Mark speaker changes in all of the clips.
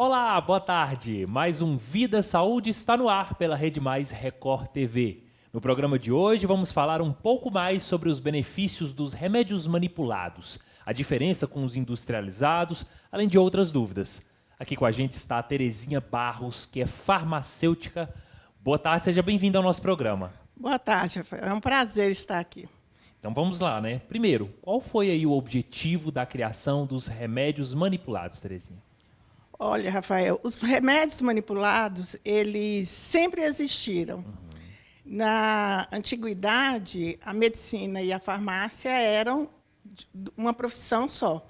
Speaker 1: Olá, boa tarde. Mais um Vida Saúde está no ar pela Rede Mais Record TV. No programa de hoje vamos falar um pouco mais sobre os benefícios dos remédios manipulados, a diferença com os industrializados, além de outras dúvidas. Aqui com a gente está a Terezinha Barros, que é farmacêutica. Boa tarde, seja bem-vinda ao nosso programa.
Speaker 2: Boa tarde, Rafael. É um prazer estar aqui.
Speaker 1: Então vamos lá, né? Primeiro, qual foi aí o objetivo da criação dos remédios manipulados, Terezinha?
Speaker 2: Olha, Rafael, os remédios manipulados, eles sempre existiram. Na antiguidade, a medicina e a farmácia eram uma profissão só.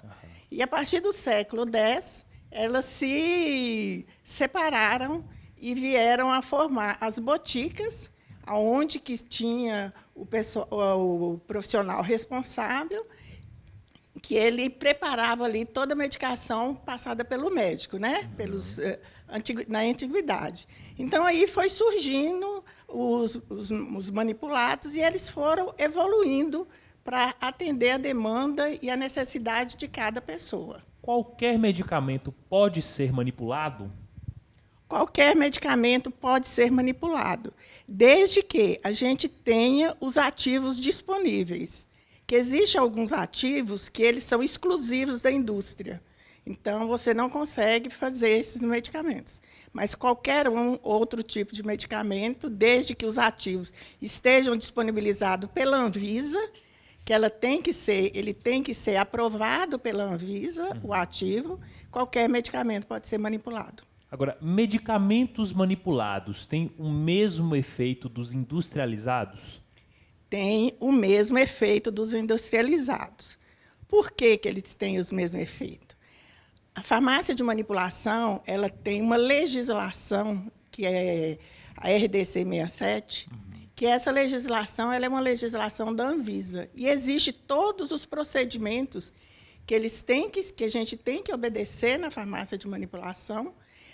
Speaker 2: E, a partir do século X, elas se separaram e vieram a formar as boticas, onde que tinha o profissional responsável, que ele preparava ali toda a medicação passada pelo médico, né? Na antiguidade. Então, aí foi surgindo os manipulados e eles foram evoluindo para atender a demanda e a necessidade de cada pessoa.
Speaker 1: Qualquer medicamento pode ser manipulado?
Speaker 2: Qualquer medicamento pode ser manipulado, desde que a gente tenha os ativos disponíveis. Que existem alguns ativos que eles são exclusivos da indústria. Então, você não consegue fazer esses medicamentos. Mas qualquer outro tipo de medicamento, desde que os ativos estejam disponibilizados pela Anvisa, que ele tem que ser aprovado pela Anvisa, o ativo, qualquer medicamento pode ser manipulado.
Speaker 1: Agora, medicamentos manipulados têm o mesmo efeito dos industrializados?
Speaker 2: Tem o mesmo efeito dos industrializados. Por que eles têm o mesmo efeito? A farmácia de manipulação ela tem uma legislação, que é a RDC 67, que essa legislação ela é uma legislação da Anvisa. E existem todos os procedimentos que a gente tem que obedecer na farmácia de manipulação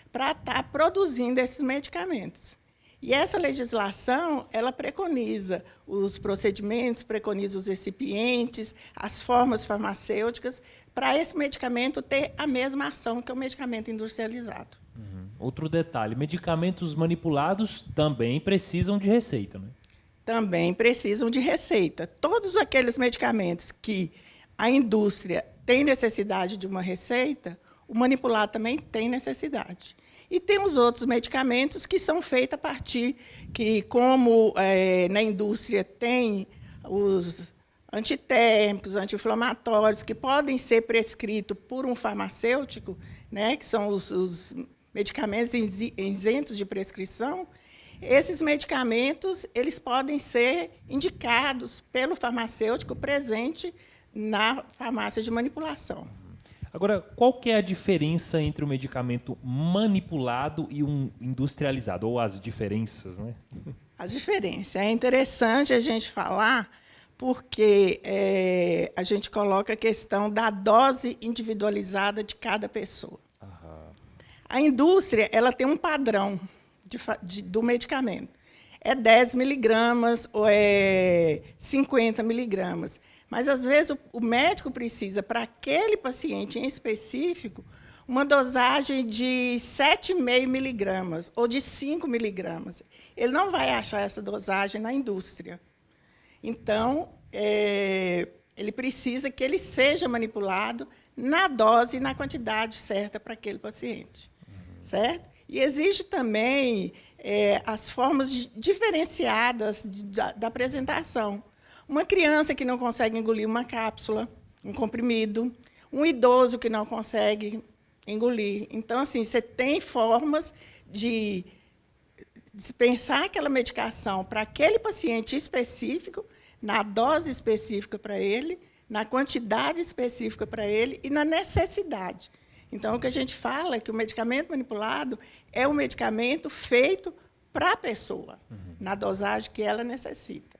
Speaker 2: para estar produzindo esses medicamentos. E essa legislação, ela preconiza os procedimentos, preconiza os recipientes, as formas farmacêuticas, para esse medicamento ter a mesma ação que o medicamento industrializado.
Speaker 1: Outro detalhe, medicamentos manipulados também precisam de receita, né?
Speaker 2: Também precisam de receita. Todos aqueles medicamentos que a indústria tem necessidade de uma receita, o manipulado também tem necessidade. E temos outros medicamentos que são feitos a partir que, como na indústria tem os antitérmicos, anti-inflamatórios, que podem ser prescritos por um farmacêutico, né, que são os medicamentos isentos de prescrição, esses medicamentos eles podem ser indicados pelo farmacêutico presente na farmácia de manipulação.
Speaker 1: Agora, qual que é a diferença entre o medicamento manipulado e um industrializado? Ou as diferenças, né?
Speaker 2: As diferenças. É interessante a gente falar porque a gente coloca a questão da dose individualizada de cada pessoa. A indústria ela tem um padrão do medicamento. É 10 miligramas ou é 50 miligramas. Mas, às vezes, o médico precisa, para aquele paciente em específico, uma dosagem de 7,5 miligramas ou de 5 miligramas. Ele não vai achar essa dosagem na indústria. Então, ele precisa que ele seja manipulado na dose e na quantidade certa para aquele paciente. Certo? E existe também as formas diferenciadas da apresentação. Uma criança que não consegue engolir uma cápsula, um comprimido, um idoso que não consegue engolir. Então, assim, você tem formas de dispensar aquela medicação para aquele paciente específico, na dose específica para ele, na quantidade específica para ele e na necessidade. Então, o que a gente fala é que o medicamento manipulado é um medicamento feito para a pessoa, na dosagem que ela necessita.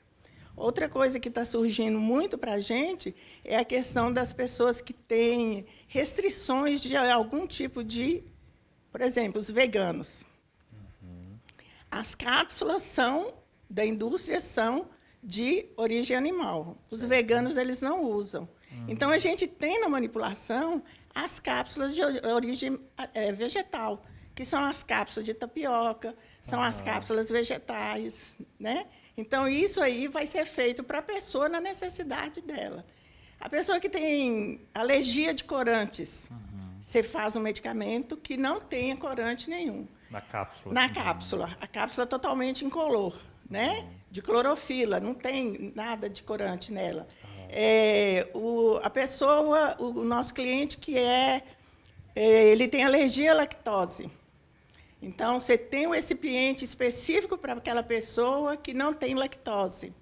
Speaker 2: Outra coisa que está surgindo muito para a gente é a questão das pessoas que têm restrições de algum tipo de... Por exemplo, os veganos. As cápsulas da indústria são de origem animal. Os veganos eles não usam. Então, a gente tem na manipulação as cápsulas de origem vegetal, que são as cápsulas de tapioca, são as cápsulas vegetais, né? Então, isso aí vai ser feito para a pessoa na necessidade dela. A pessoa que tem alergia de corantes, você faz um medicamento que não tenha corante nenhum.
Speaker 1: Na cápsula.
Speaker 2: Na cápsula. A cápsula é totalmente incolor, né? De clorofila, não tem nada de corante nela. A pessoa, o nosso cliente que ele tem alergia à lactose. Então, você tem um recipiente específico para aquela pessoa que não tem lactose.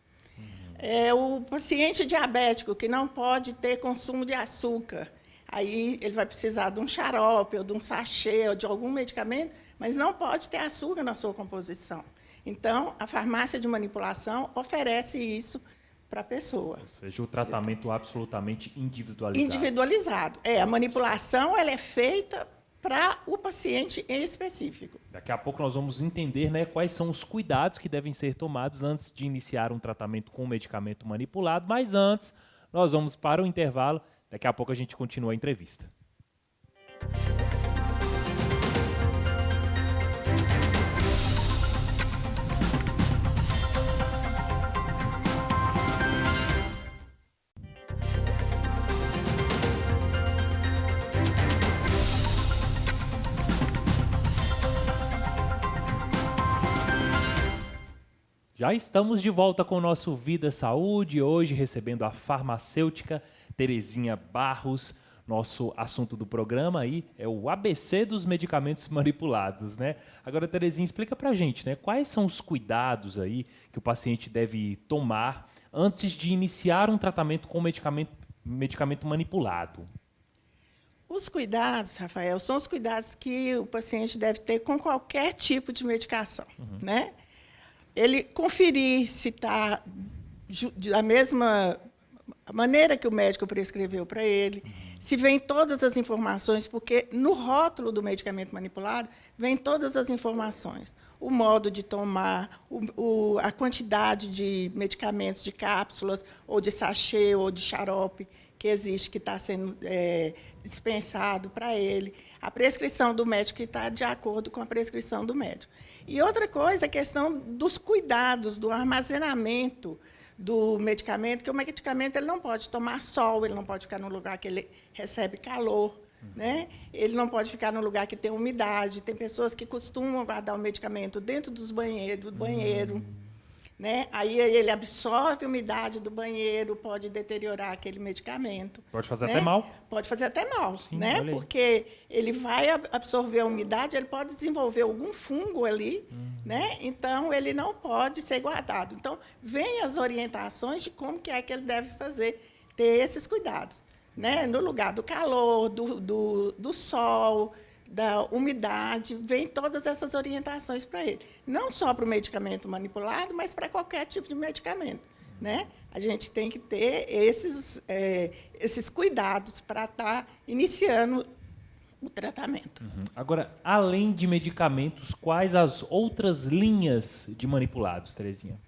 Speaker 2: O paciente diabético que não pode ter consumo de açúcar. Aí ele vai precisar de um xarope, ou de um sachê, ou de algum medicamento, mas não pode ter açúcar na sua composição. Então, a farmácia de manipulação oferece isso para a pessoa.
Speaker 1: Ou seja, o tratamento absolutamente individualizado.
Speaker 2: Individualizado. A manipulação ela é feita para o paciente em específico.
Speaker 1: Daqui a pouco nós vamos entender, né, quais são os cuidados que devem ser tomados antes de iniciar um tratamento com medicamento manipulado, mas antes nós vamos para o intervalo. Daqui a pouco a gente continua a entrevista. Já estamos de volta com o nosso Vida Saúde, hoje recebendo a farmacêutica Terezinha Barros. Nosso assunto do programa aí é o ABC dos medicamentos manipulados, né? Agora, Terezinha, explica pra gente, né? Quais são os cuidados aí que o paciente deve tomar antes de iniciar um tratamento com medicamento manipulado?
Speaker 2: Os cuidados, Rafael, são os cuidados que o paciente deve ter com qualquer tipo de medicação, né? Ele conferir se está da mesma maneira que o médico prescreveu para ele, se vem todas as informações, porque no rótulo do medicamento manipulado vem todas as informações. O modo de tomar, a quantidade de medicamentos, de cápsulas, ou de sachê, ou de xarope que existe, que está sendo dispensado para ele. A prescrição do médico que está de acordo com a prescrição do médico. E outra coisa, a questão dos cuidados, do armazenamento do medicamento, que o medicamento ele não pode tomar sol, ele não pode ficar num lugar que ele recebe calor, né? Ele não pode ficar num lugar que tem umidade. Tem pessoas que costumam guardar o medicamento dentro do banheiro, né? Aí ele absorve a umidade do banheiro, pode deteriorar aquele medicamento.
Speaker 1: Pode fazer até mal.
Speaker 2: Pode fazer até mal,
Speaker 1: Sim,
Speaker 2: né? Porque ele vai absorver a umidade, ele pode desenvolver algum fungo ali, né? Então, ele não pode ser guardado. Então, vem as orientações de como que é que ele deve ter esses cuidados, né? No lugar do calor, do sol, da umidade, vem todas essas orientações para ele. Não só para o medicamento manipulado, mas para qualquer tipo de medicamento, né? A gente tem que ter esses cuidados para estar iniciando o tratamento.
Speaker 1: Agora, além de medicamentos, quais as outras linhas de manipulados, Terezinha?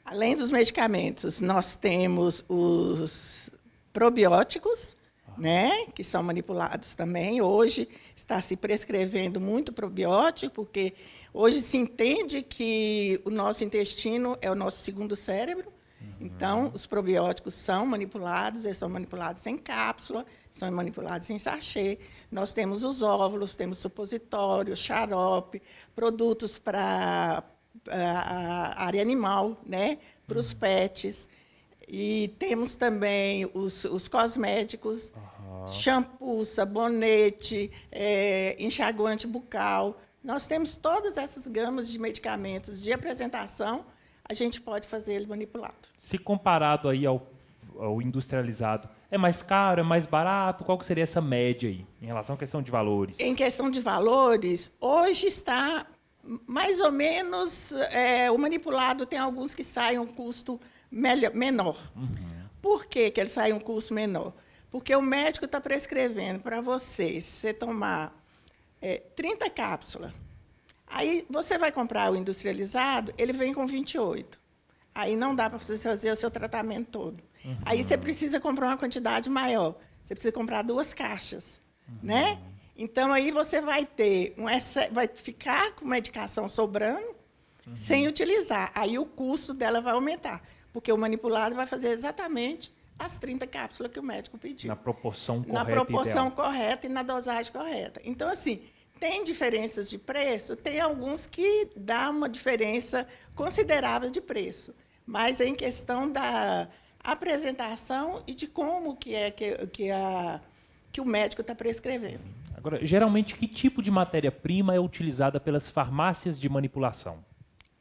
Speaker 2: Além dos medicamentos, nós temos os probióticos, né, que são manipulados também. Hoje está se prescrevendo muito probiótico, porque hoje se entende que o nosso intestino é o nosso segundo cérebro. Então, os probióticos são manipulados, eles são manipulados em cápsula, são manipulados em sachê. Nós temos os óvulos, temos supositório, xarope, produtos para a área animal, né, para os pets. E temos também os cosméticos, shampoo, sabonete, enxaguante bucal. Nós temos todas essas gamas de medicamentos de apresentação, a gente pode fazer ele manipulado.
Speaker 1: Se comparado aí ao industrializado, é mais caro, é mais barato? Qual que seria essa média aí, em relação à questão de valores?
Speaker 2: Em questão de valores, hoje está mais ou menos, o manipulado tem alguns que saem um custo menor. Por que ele sai um custo menor? Porque o médico está prescrevendo para você tomar 30 cápsulas. Aí você vai comprar o industrializado, ele vem com 28. Aí não dá para você fazer o seu tratamento todo. Aí você precisa comprar uma quantidade maior. você precisa comprar 2 caixas, né? Então, aí você vai ter vai ficar com medicação sobrando sem utilizar. Aí o custo dela vai aumentar, porque o manipulado vai fazer exatamente as 30 cápsulas que o médico pediu.
Speaker 1: Na proporção correta.
Speaker 2: Na proporção
Speaker 1: ideal.
Speaker 2: correta e na dosagem correta. Então, assim, tem diferenças de preço? Tem alguns que dá uma diferença considerável de preço, mas é em questão da apresentação e de como que o médico está prescrevendo.
Speaker 1: Agora, geralmente, que tipo de matéria-prima é utilizada pelas farmácias de manipulação?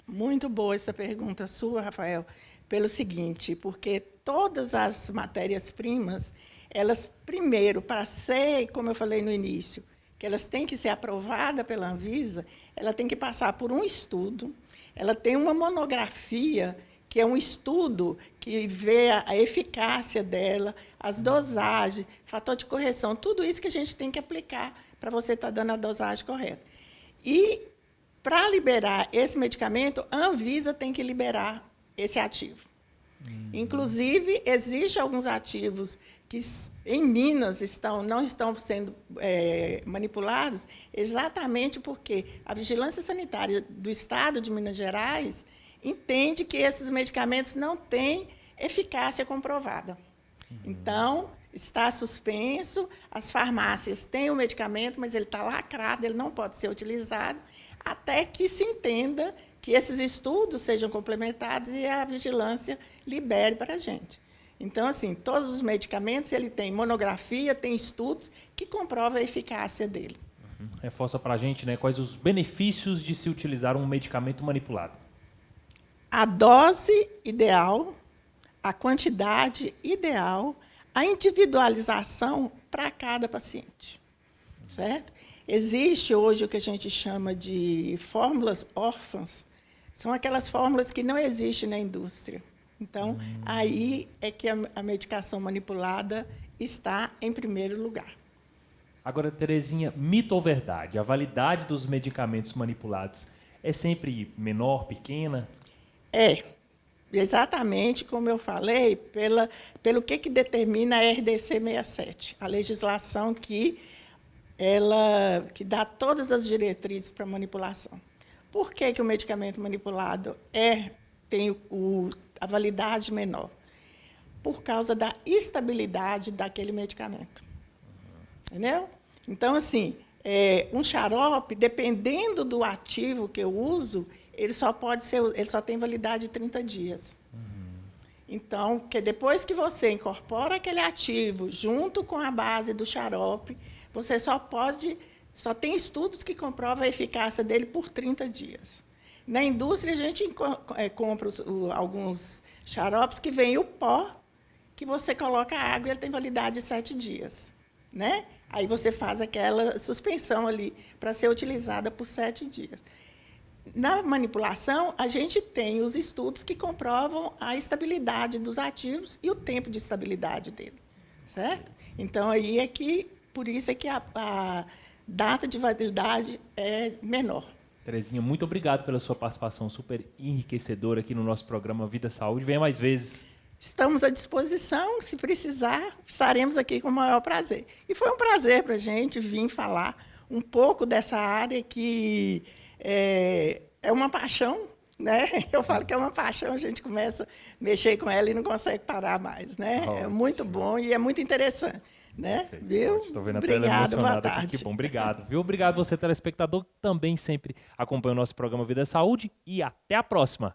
Speaker 2: Muito boa essa pergunta sua, Rafael, pelo seguinte, porque todas as matérias-primas, elas, primeiro, para ser, como eu falei no início, que elas têm que ser aprovadas pela Anvisa, ela tem que passar por um estudo, ela tem uma monografia, que é um estudo que vê a eficácia dela, as dosagens, fator de correção, tudo isso que a gente tem que aplicar para você estar dando a dosagem correta. E, para liberar esse medicamento, a Anvisa tem que liberar esse ativo. Inclusive, existem alguns ativos que em Minas não estão sendo manipulados exatamente porque a Vigilância Sanitária do Estado de Minas Gerais entende que esses medicamentos não têm eficácia comprovada. Então, está suspenso, as farmácias têm o medicamento, mas ele está lacrado, ele não pode ser utilizado, até que se entenda que esses estudos sejam complementados e a vigilância libere para a gente. Então, assim, todos os medicamentos, ele tem monografia, tem estudos que comprovam a eficácia dele.
Speaker 1: Reforça para a gente, né, quais os benefícios de se utilizar um medicamento manipulado.
Speaker 2: A dose ideal, a quantidade ideal, a individualização para cada paciente, certo? Existe hoje o que a gente chama de fórmulas órfãs, são aquelas fórmulas que não existem na indústria. Então, aí é que a medicação manipulada está em primeiro lugar.
Speaker 1: Agora, Terezinha, mito ou verdade? A validade dos medicamentos manipulados é sempre menor, pequena?
Speaker 2: É, exatamente como eu falei, pelo que determina a RDC 67, a legislação que dá todas as diretrizes para manipulação. Por que o medicamento manipulado tem a validade menor? Por causa da estabilidade daquele medicamento. Entendeu? Então, assim, um xarope, dependendo do ativo que eu uso, ele só tem validade de 30 dias. Então, que depois que você incorpora aquele ativo junto com a base do xarope, você só tem estudos que comprovam a eficácia dele por 30 dias. Na indústria, a gente compra alguns xaropes que vem o pó, que você coloca a água e ele tem validade de 7 dias. Né? Aí você faz aquela suspensão ali para ser utilizada por 7 dias. Na manipulação, a gente tem os estudos que comprovam a estabilidade dos ativos e o tempo de estabilidade dele. Certo? Então, por isso é que a data de validade é menor.
Speaker 1: Terezinha, muito obrigado pela sua participação super enriquecedora aqui no nosso programa Vida Saúde. Venha mais vezes.
Speaker 2: Estamos à disposição, se precisar, estaremos aqui com o maior prazer. E foi um prazer para a gente vir falar um pouco dessa área que é uma paixão, né? Eu falo que é uma paixão, a gente começa a mexer com ela e não consegue parar mais, né? É muito bom e é muito interessante. Né? Viu?
Speaker 1: Estou vendo a
Speaker 2: Obrigada,
Speaker 1: tela emocionada
Speaker 2: boa tarde.
Speaker 1: aqui. Que bom, obrigado. Viu? Obrigado você, telespectador, que também sempre acompanha o nosso programa Vida Saúde. E até a próxima.